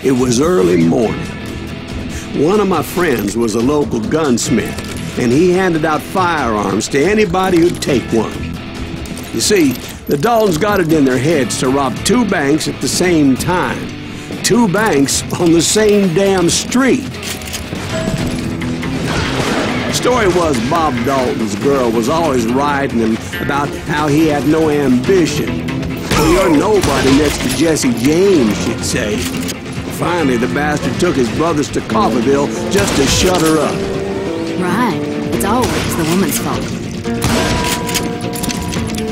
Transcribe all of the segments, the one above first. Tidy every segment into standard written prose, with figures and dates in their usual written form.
It was early morning. One of my friends was a local gunsmith, and he handed out firearms to anybody who'd take one. You see, the Daltons got it in their heads to rob 2 banks at the same time. 2 banks on the same damn street. The story was Bob Dalton's girl was always writing him about how he had no ambition. Well, you're nobody next to Jesse James, she'd say. Finally, the bastard took his brothers to Coffeyville just to shut her up. Right. It's always the woman's fault.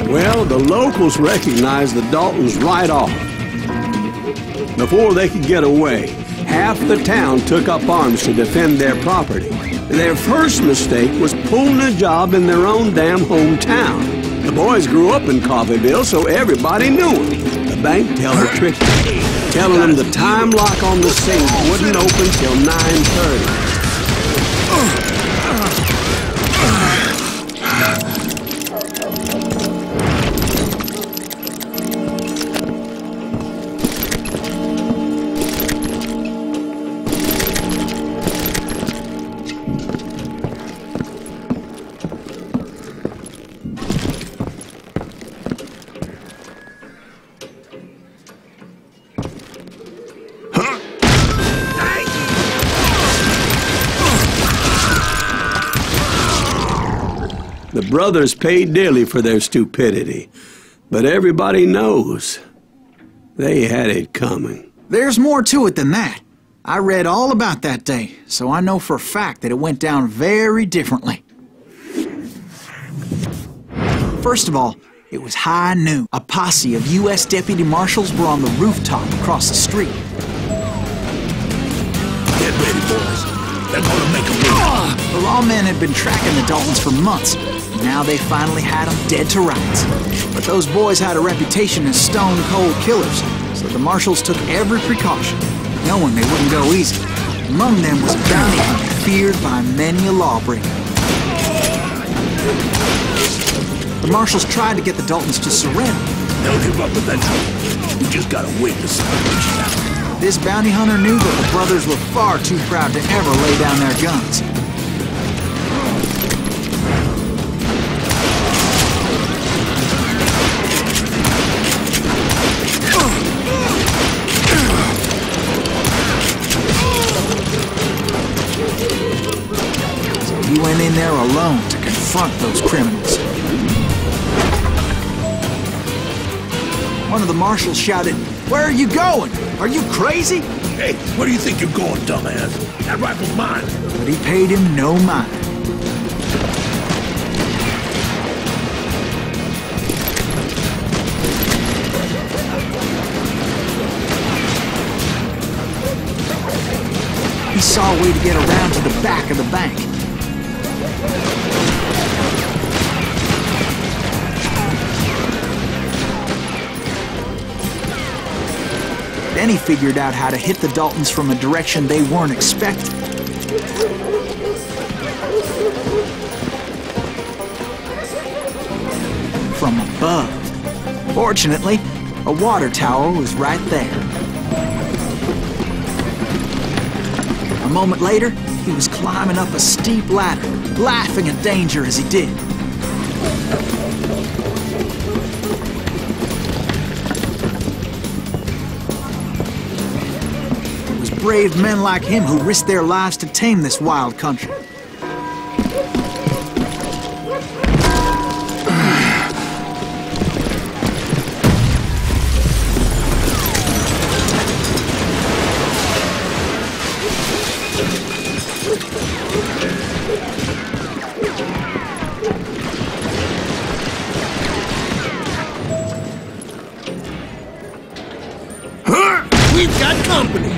Well, the locals recognized the Daltons right off. Before they could get away, half the town took up arms to defend their property. Their first mistake was pulling a job in their own damn hometown. The boys grew up in Coffeyville, so everybody knew them. The bank teller tricked them, telling them the time lock on the safe wouldn't open till 9:30. The brothers paid dearly for their stupidity, but everybody knows they had it coming. There's more to it than that. I read all about that day, so I know for a fact that it went down very differently. First of all, it was high noon. A posse of U.S. deputy marshals were on the rooftop across the street. Get ready, boys. They're gonna make a move. The lawmen had been tracking the Daltons for months. Now they finally had them dead to rights. But those boys had a reputation as stone-cold killers, so the marshals took every precaution, knowing they wouldn't go easy. Among them was a bounty hunter feared by many a lawbreaker. The marshals tried to get the Daltons to surrender. They'll give up eventually. We just gotta wait to see what reaches out. This bounty hunter knew that the brothers were far too proud to ever lay down their guns. So he went in there alone to confront those criminals. One of the marshals shouted, "Where are you going? Are you crazy?" Hey, where do you think you're going, dumbass? That rifle's mine. But he paid him no mind. He saw a way to get around to the back of the bank. Then he figured out how to hit the Daltons from a direction they weren't expecting. From above. Fortunately, a water tower was right there. A moment later, he was climbing up a steep ladder, laughing at danger as he did. Brave men like him who risked their lives to tame this wild country. We've got company.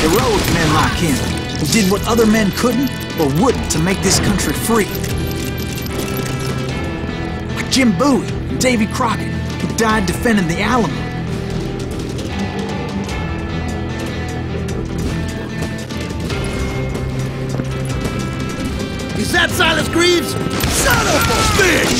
Heroic men like him, who did what other men couldn't or wouldn't to make this country free. Like Jim Bowie and Davy Crockett, who died defending the Alamo. Is that Silas Greaves? Son of a bitch!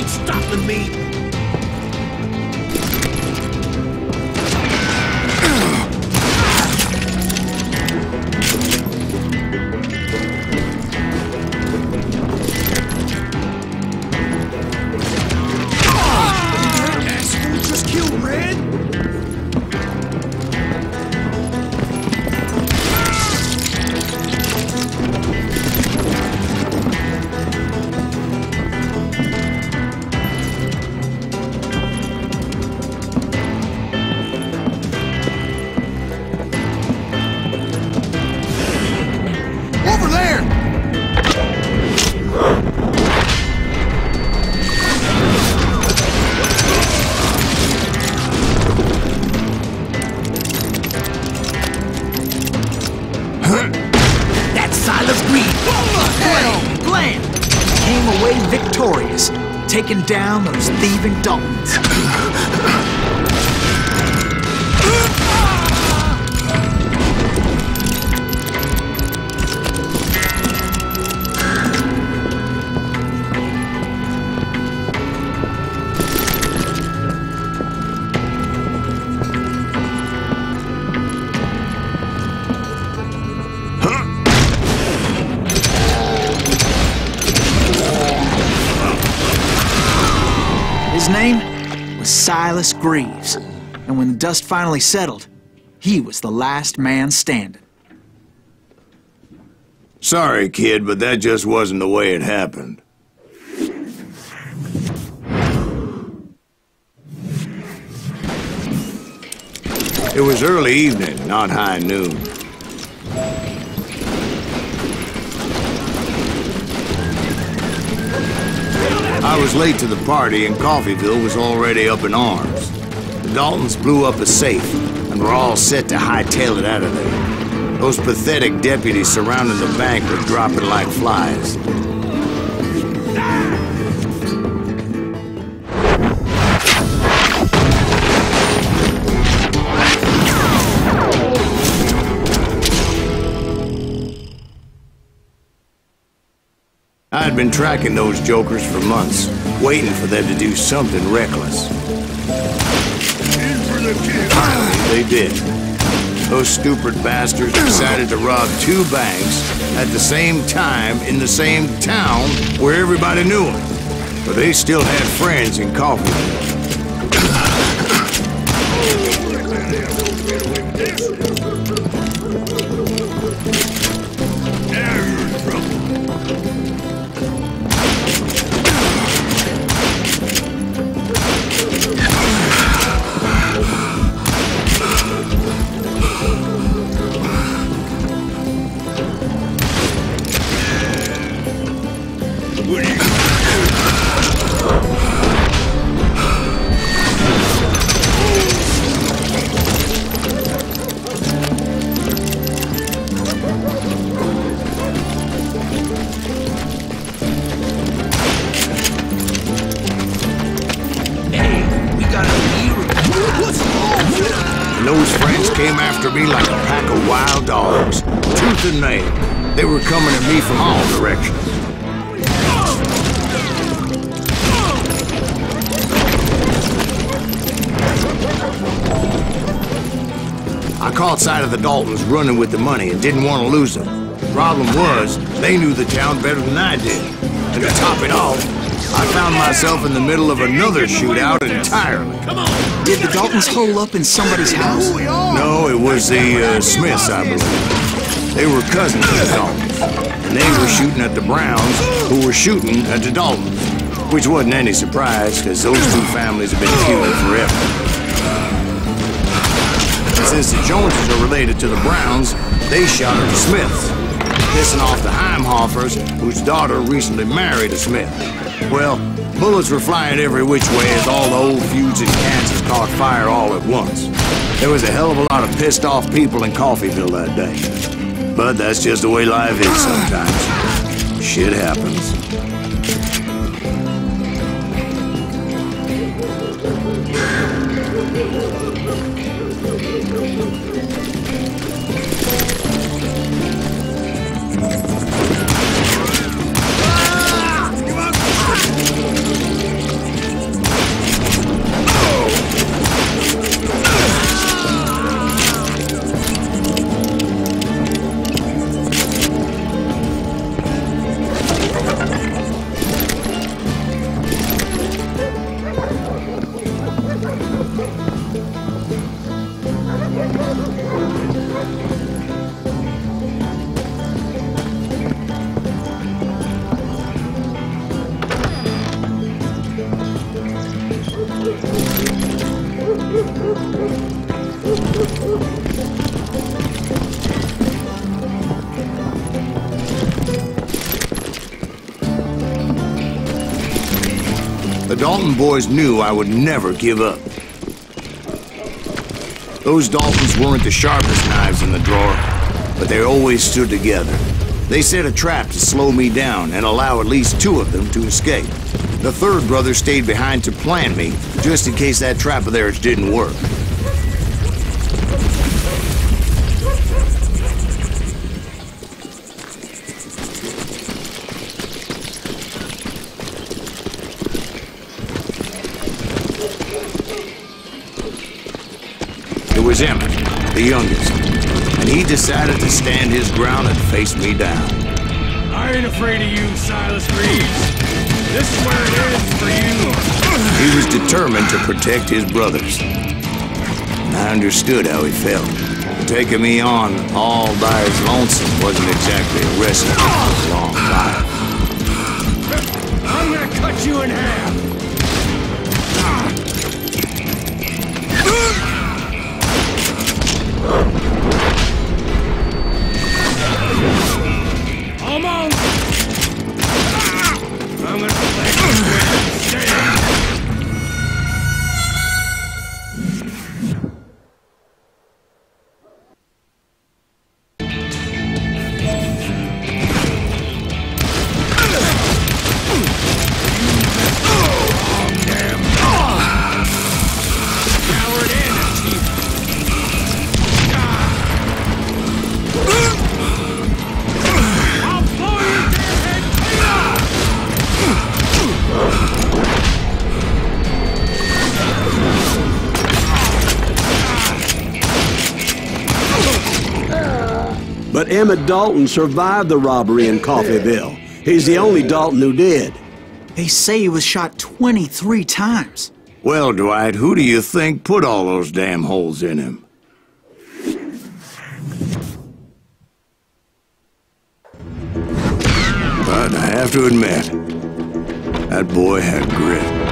stopping me. Just killed Red? Over there! That's Silas Green! Blam! Came away victorious, taking down those thieving Daltons. His name was Silas Greaves, and when the dust finally settled, he was the last man standing. Sorry, kid, but that just wasn't the way it happened. It was early evening, not high noon. I was late to the party and Coffeyville was already up in arms. The Daltons blew up a safe and were all set to hightail it out of there. Those pathetic deputies surrounding the bank were dropping like flies. I had been tracking those jokers for months, waiting for them to do something reckless. Finally, they did. Those stupid bastards decided to rob 2 banks at the same time in the same town where everybody knew them. But they still had friends in Coffeyville. Those friends came after me like a pack of wild dogs, tooth and nail. They were coming at me from all directions. I caught sight of the Daltons running with the money and didn't want to lose them. Problem was, they knew the town better than I did. And to top it off, I found myself in the middle of another shootout entirely. Come on! Did the Daltons hole up in somebody's house? No, it was the Smiths, I believe. They were cousins of the Daltons, and they were shooting at the Browns, who were shooting at the Daltons, which wasn't any surprise, because those 2 families have been feuding forever. And since the Joneses are related to the Browns, they shot at the Smiths, pissing off the Heimhoffers, whose daughter recently married a Smith. Well, bullets were flying every which way as all the old feuds in Kansas caught fire all at once. There was a hell of a lot of pissed off people in Coffeyville that day. But that's just the way life is sometimes. Shit happens. The Dalton boys knew I would never give up. Those Daltons weren't the sharpest knives in the drawer, but they always stood together. They set a trap to slow me down and allow at least 2 of them to escape. The third brother stayed behind to plan me, just in case that trap of theirs didn't work. It was Emmett, the youngest, and he decided to stand his ground and face me down. I ain't afraid of you, Silas Reeves. This is where it ends for you. He was determined to protect his brothers. And I understood how he felt. Taking me on all by his lonesome wasn't exactly a recipe for a long life. I'm gonna cut you in half. Almost! I'm gonna let you stand. But Emmett Dalton survived the robbery in Coffeyville. He's the only Dalton who did. They say he was shot 23 times. Well, Dwight, who do you think put all those damn holes in him? But I have to admit, that boy had grit.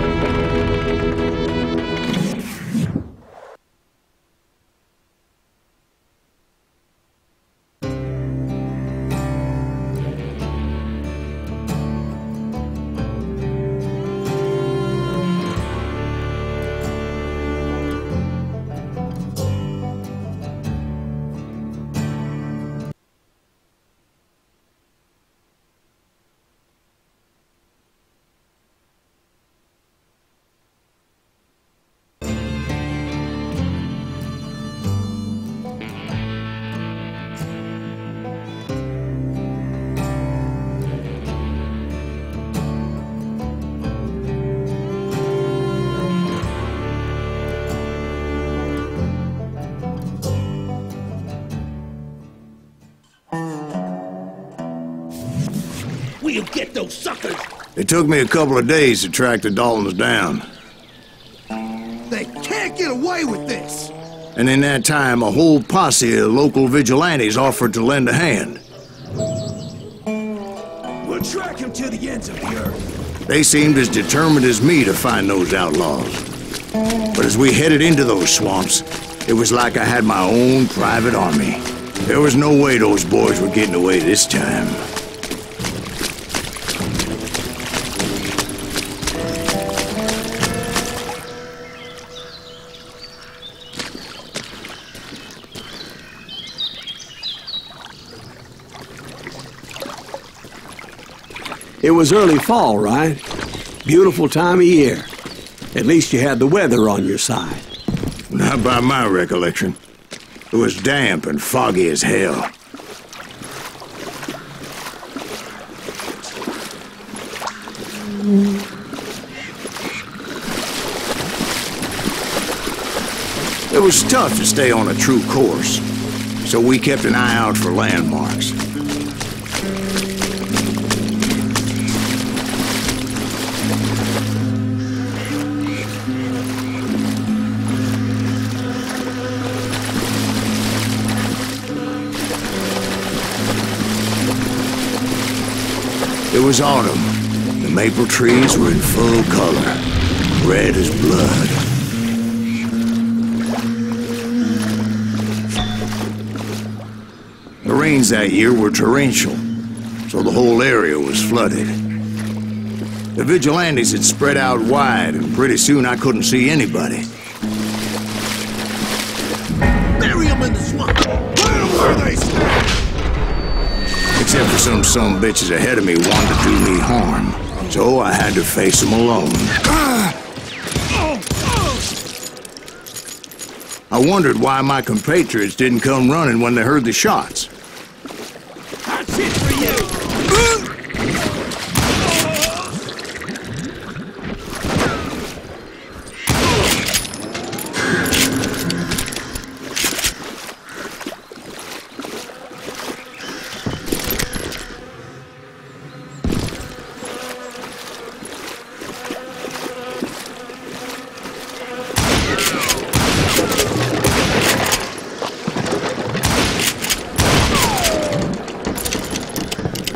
We'll get those suckers! It took me a couple of days to track the Daltons down. They can't get away with this! And in that time, a whole posse of local vigilantes offered to lend a hand. We'll track him to the ends of the earth. They seemed as determined as me to find those outlaws. But as we headed into those swamps, it was like I had my own private army. There was no way those boys were getting away this time. It was early fall, right? Beautiful time of year. At least you had the weather on your side. Not by my recollection. It was damp and foggy as hell. It was tough to stay on a true course, so we kept an eye out for landmarks. It was autumn. The maple trees were in full color. red as blood. The rains that year were torrential, so the whole area was flooded. The vigilantes had spread out wide, and pretty soon I couldn't see anybody. Bury them in the swamp! Put them where they stand! Except for some bitches ahead of me wanted to do me harm, so I had to face them alone. I wondered why my compatriots didn't come running when they heard the shots. That's it for you!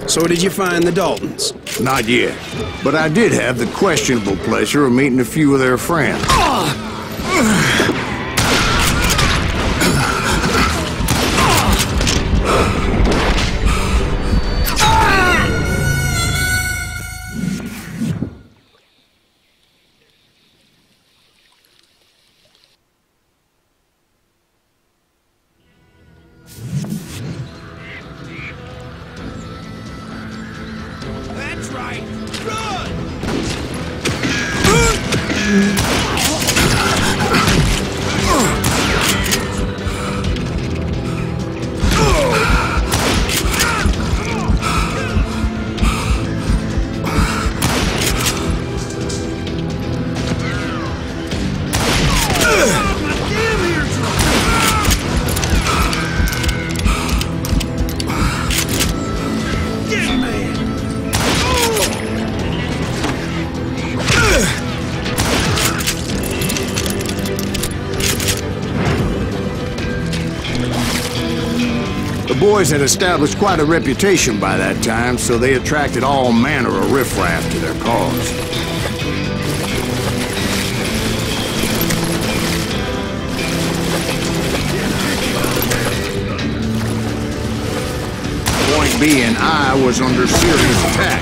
So did you find the Daltons? Not yet, but I did have the questionable pleasure of meeting a few of their friends. That's right! Run! The boys had established quite a reputation by that time, so they attracted all manner of riffraff to their cause. Point being, I was under serious attack.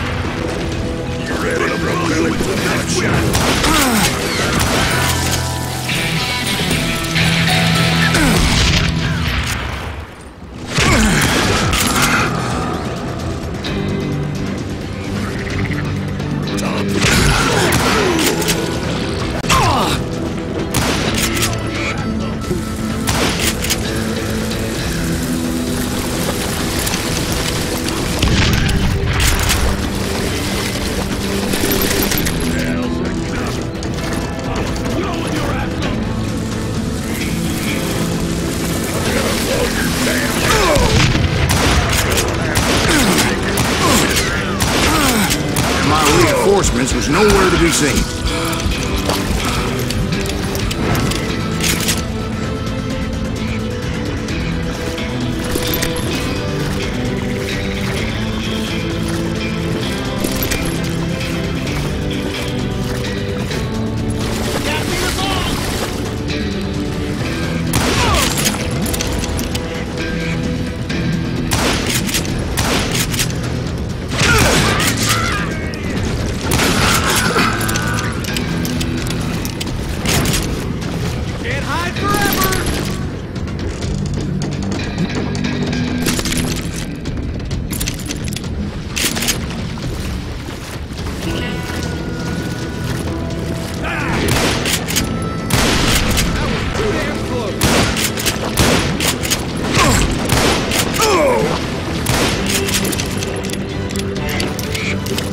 You ready to run with that shot? Reinforcements was nowhere to be seen.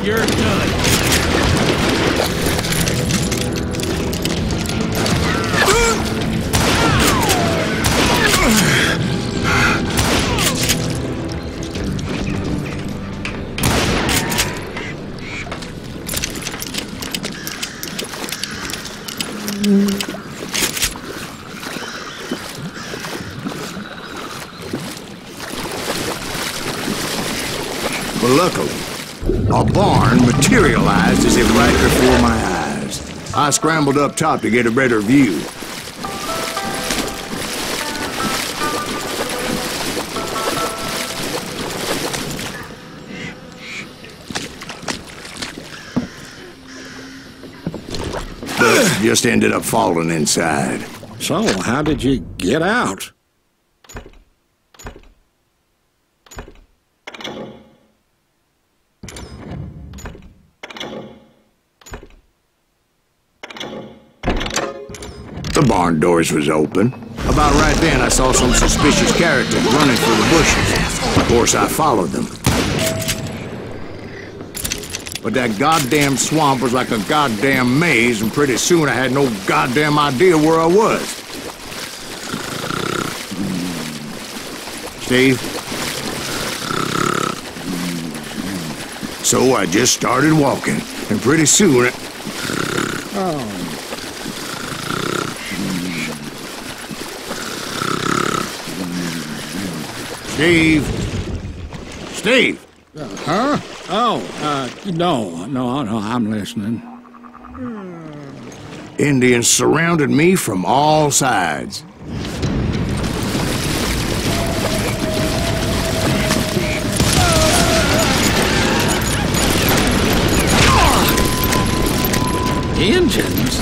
You're done. But luckily, a barn materialized as if right before my eyes. I scrambled up top to get a better view. But just ended up falling inside. So, how did you get out? The barn doors was open. About right then, I saw some suspicious characters running through the bushes. Of course, I followed them. But that goddamn swamp was like a goddamn maze, and pretty soon I had no goddamn idea where I was. Steve? So I just started walking, and pretty soon... Steve? Steve! Huh? No, I'm listening. Indians surrounded me from all sides. Indians?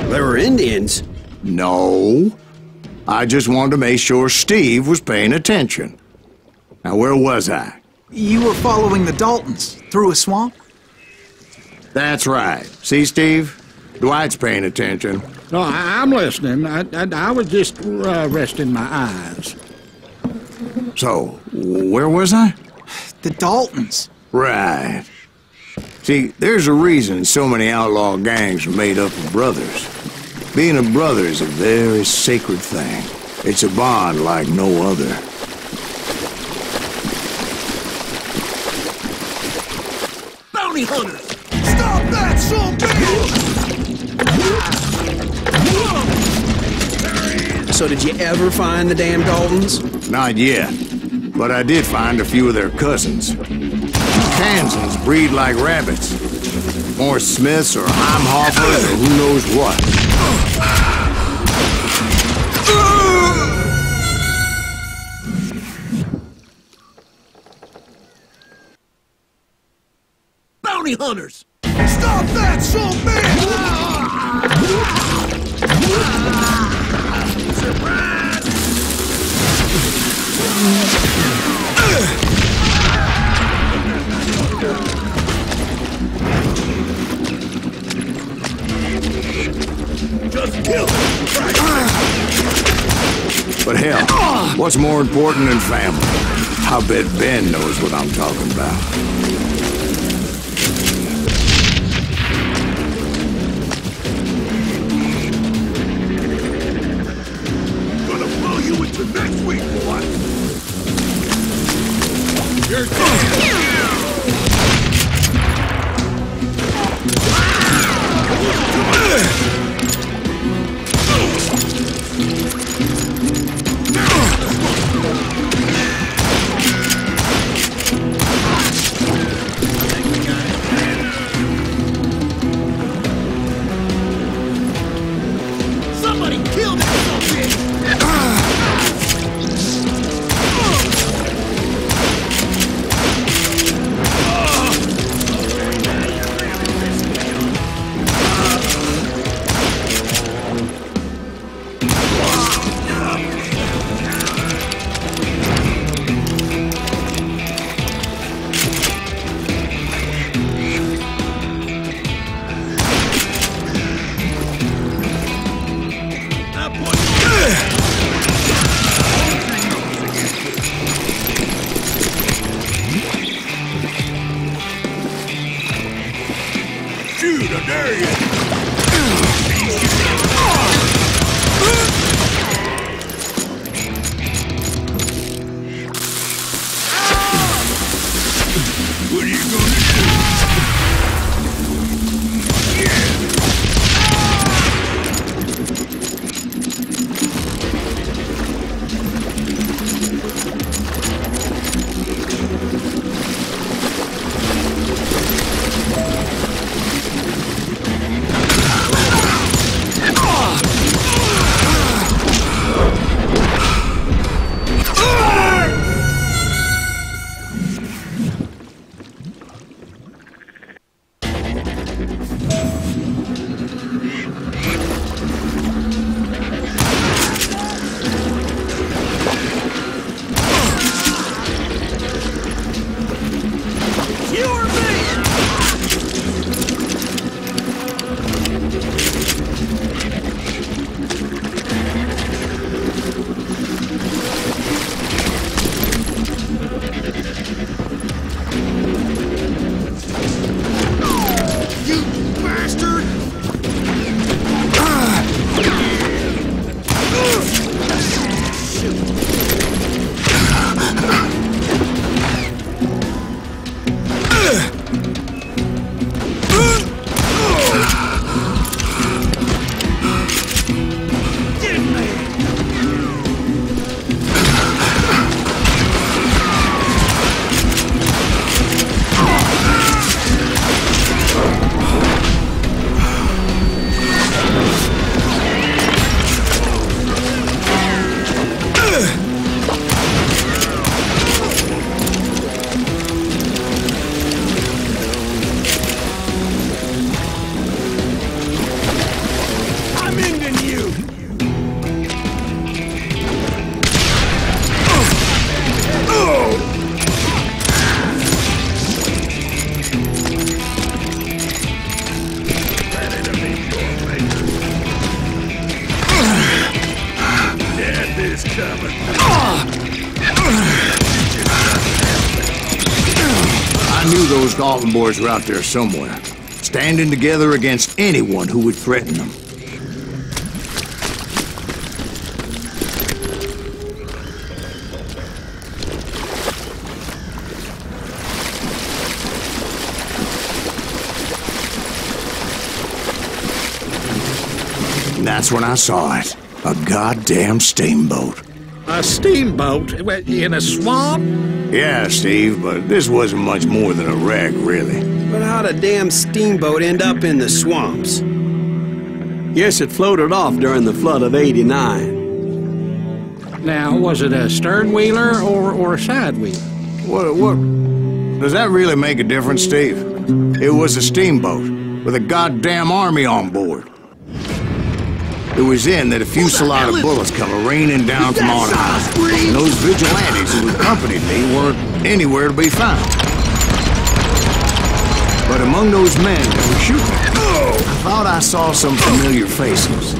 There were Indians. No. I just wanted to make sure Steve was paying attention. Now, where was I? You were following the Daltons through a swamp? That's right. See, Steve? Dwight's paying attention. No, I'm listening. I was just resting my eyes. So, where was I? The Daltons. Right. See, there's a reason so many outlaw gangs are made up of brothers. Being a brother is a very sacred thing. It's a bond like no other. Bounty hunters! Stop that, So did you ever find the damn Daltons? Not yet. But I did find a few of their cousins. Kansans breed like rabbits. More Smiths or Heimhoffers or who knows what. Bounty hunters! Stop that, son of a Just kill him! But hell, what's more important than family? I bet Ben knows what I'm talking about. Into next week, boy! You're Somebody kill that bitch! Shoot, I dare you! What are you gonna do? I knew those Dalton boys were out there somewhere, standing together against anyone who would threaten them. And that's when I saw it. A goddamn steamboat. A steamboat in a swamp? Yeah, Steve, but this wasn't much more than a wreck, really. But how'd a damn steamboat end up in the swamps? Yes, it floated off during the flood of '89. Now, was it a stern wheeler or a side wheeler? What? Does that really make a difference, Steve? It was a steamboat with a goddamn army on board. It was then that a fusillade of bullets come raining down from on high, and those vigilantes who accompanied me weren't anywhere to be found. But among those men that were shooting, I thought I saw some familiar faces.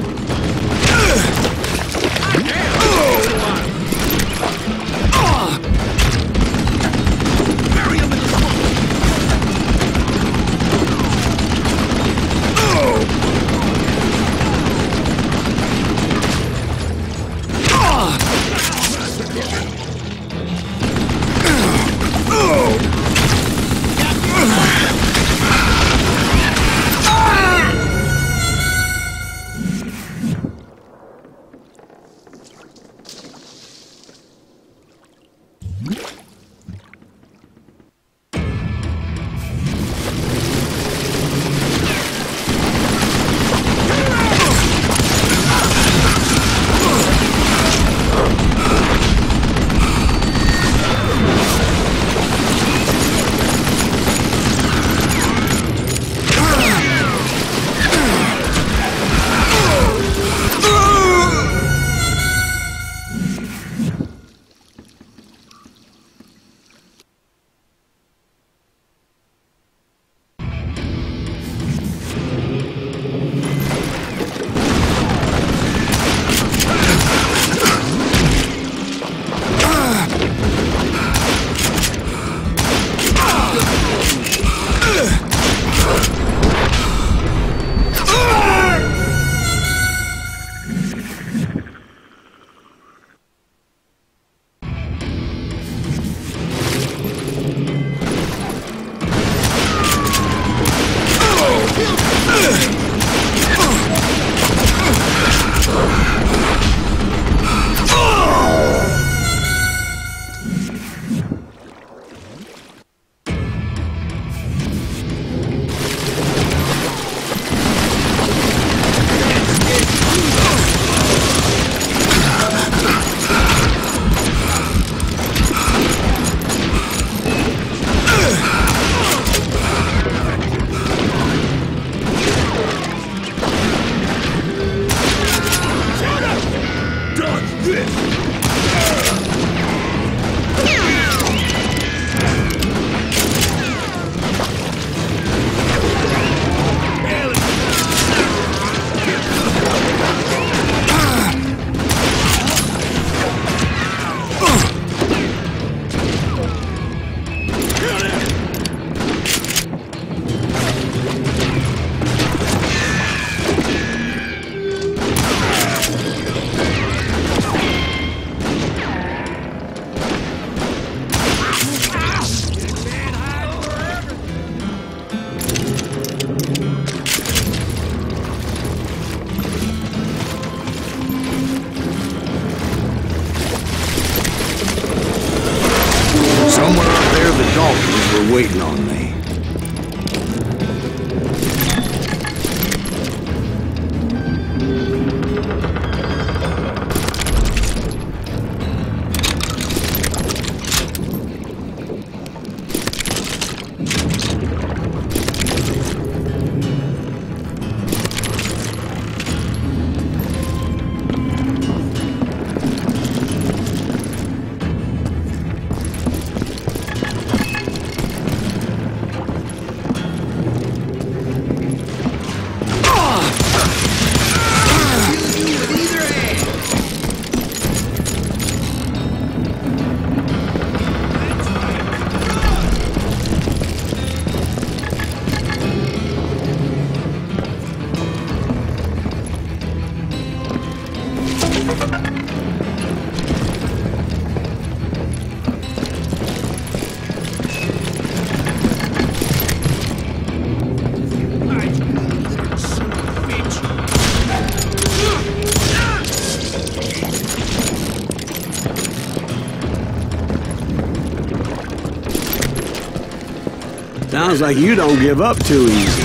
Sounds like you don't give up too easy.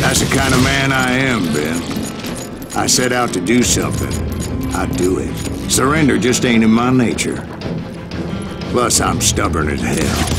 That's the kind of man I am, Ben. I set out to do something. I do it. Surrender just ain't in my nature. Plus, I'm stubborn as hell.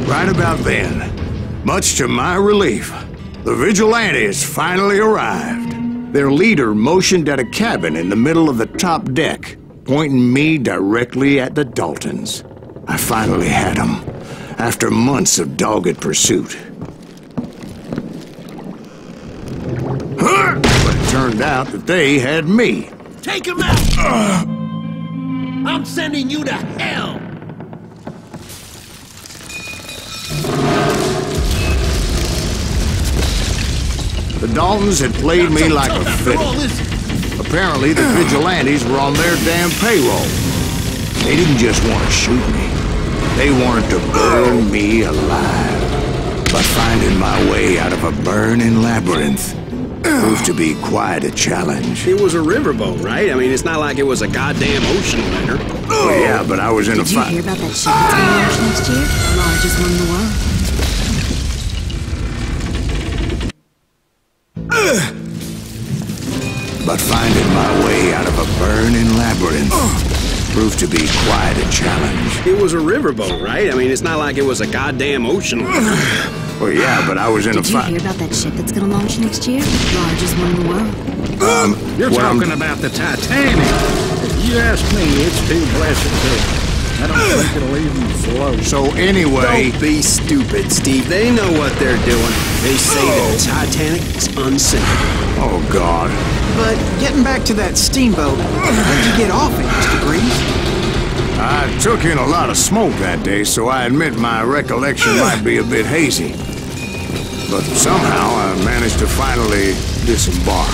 Right about then, much to my relief, the vigilantes finally arrived. Their leader motioned at a cabin in the middle of the top deck, pointing me directly at the Daltons. I finally had them, after months of dogged pursuit. But it turned out that they had me. Take him out! I'm sending you to hell! The Daltons had played me like a fiddle. Apparently, the vigilantes were on their damn payroll. They didn't just want to shoot me. They wanted to burn me alive. But finding my way out of a burning labyrinth proved to be quite a challenge. It was a riverboat, right? I mean, it's not like it was a goddamn ocean liner. Well, yeah, but I was in a fight. Did you hear about that ship that's gonna launch next year? Largest one in the world. But finding my way out of a burning labyrinth proved to be quite a challenge. It was a riverboat, right? I mean, it's not like it was a goddamn ocean liner. Well, yeah, but I was in a fight. Did you hear about that ship that's gonna launch next year? Largest one in the world. You're talking about the Titanic. If you ask me, it's too blessed to... I don't think it'll even float. So anyway... Don't be stupid, Steve. They know what they're doing. They say that the Titanic is unsinkable. Oh, God. But getting back to that steamboat, how'd you get off it, Mr. Greaves? I took in a lot of smoke that day, so I admit my recollection might be a bit hazy. But somehow I managed to finally disembark.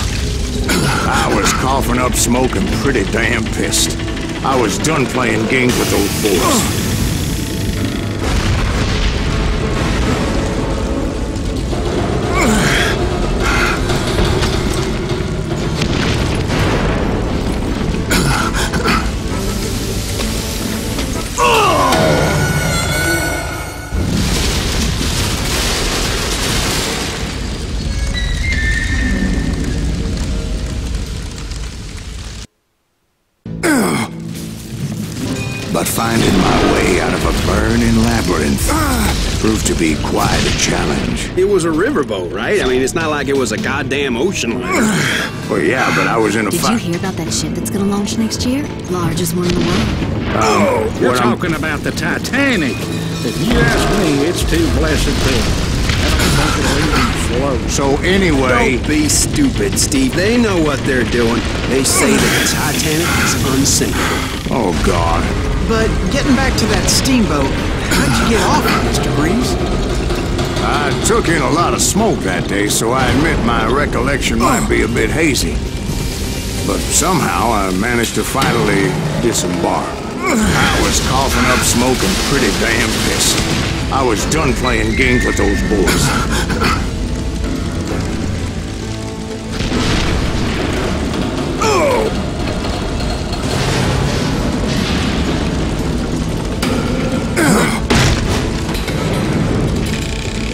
I was coughing up smoke and pretty damn pissed. I was done playing games with those boys. But finding my way labyrinth proved to be quite a challenge. It was a riverboat, right? I mean, it's not like it was a goddamn ocean liner. Well, yeah, but I was in a Did you hear about that ship that's gonna launch next year? Largest one in the world. You're talking about the Titanic. If you ask me, it's too blessed big. I don't think it'll even float. So anyway... Don't be stupid, Steve. They know what they're doing. They say that the Titanic is unsinkable. Oh, God. But getting back to that steamboat, how'd you get off it, Mr. Breeze? I took in a lot of smoke that day, so I admit my recollection might be a bit hazy. But somehow I managed to finally disembark. I was coughing up smoke and pretty damn pissed. I was done playing games with those boys.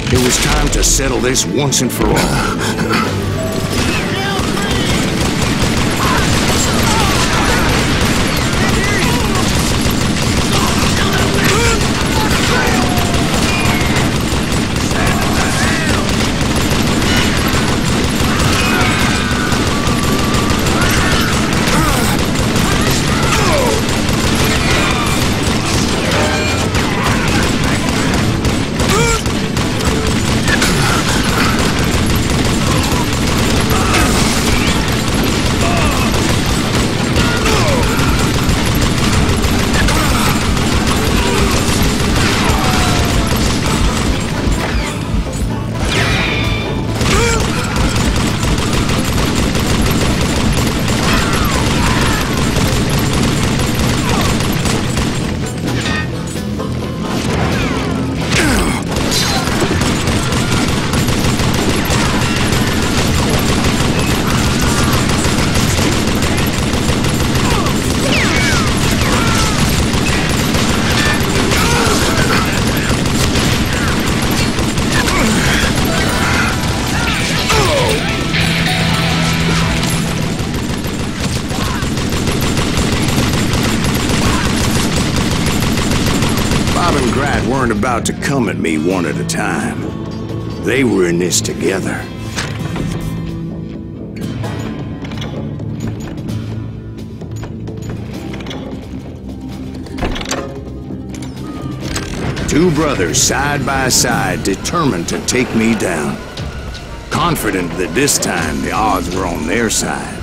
It was time to settle this once and for all. Weren't about to come at me one at a time. They were in this together. Two brothers side by side, determined to take me down. Confident that this time the odds were on their side.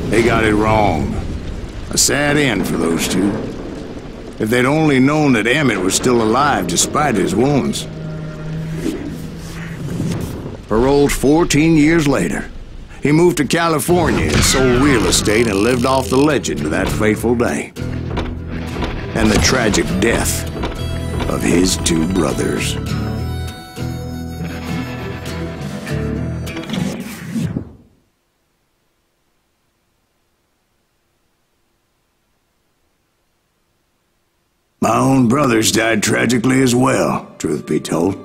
They got it wrong. A sad end for those two. If they'd only known that Emmett was still alive despite his wounds. Paroled 14 years later, he moved to California and sold real estate and lived off the legend of that fateful day. And the tragic death of his two brothers. My own brothers died tragically as well, truth be told.